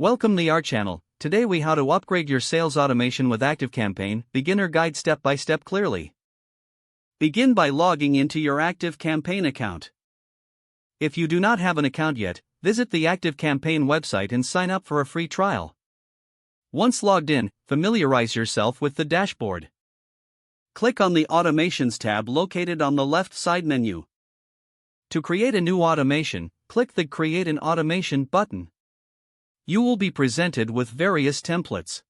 Welcome to our channel. Today we how to upgrade your sales automation with ActiveCampaign, beginner guide step by step clearly. Begin by logging into your ActiveCampaign account. If you do not have an account yet, visit the ActiveCampaign website and sign up for a free trial. Once logged in, familiarize yourself with the dashboard. Click on the Automations tab located on the left side menu. To create a new automation, click the Create an Automation button. You will be presented with various templates.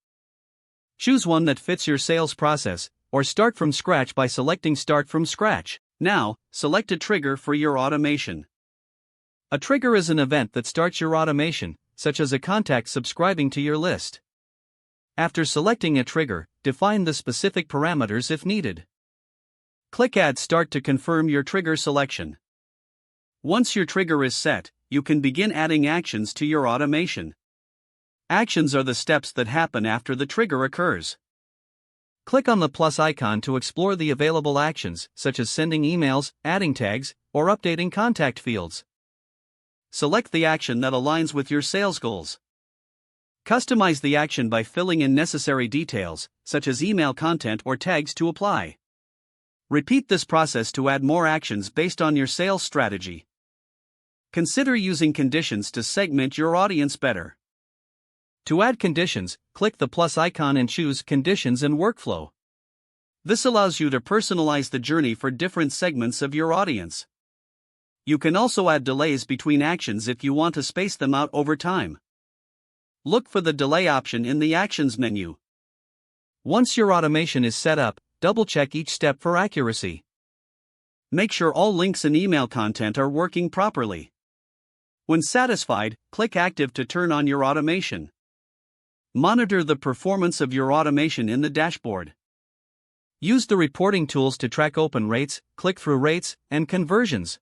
Choose one that fits your sales process, or start from scratch by selecting Start from Scratch. Now, select a trigger for your automation. A trigger is an event that starts your automation, such as a contact subscribing to your list. After selecting a trigger, define the specific parameters if needed. Click Add Start to confirm your trigger selection. Once your trigger is set, you can begin adding actions to your automation. Actions are the steps that happen after the trigger occurs. Click on the plus icon to explore the available actions, such as sending emails, adding tags, or updating contact fields. Select the action that aligns with your sales goals. Customize the action by filling in necessary details, such as email content or tags to apply. Repeat this process to add more actions based on your sales strategy. Consider using conditions to segment your audience better. To add conditions, click the plus icon and choose Conditions and Workflow. This allows you to personalize the journey for different segments of your audience. You can also add delays between actions if you want to space them out over time. Look for the delay option in the Actions menu. Once your automation is set up, double-check each step for accuracy. Make sure all links and email content are working properly. When satisfied, click Active to turn on your automation. Monitor the performance of your automation in the dashboard. Use the reporting tools to track open rates, click-through rates, and conversions.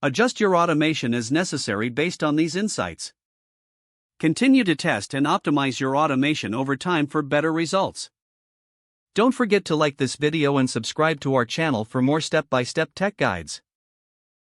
Adjust your automation as necessary based on these insights. Continue to test and optimize your automation over time for better results. Don't forget to like this video and subscribe to our channel for more step-by-step tech guides.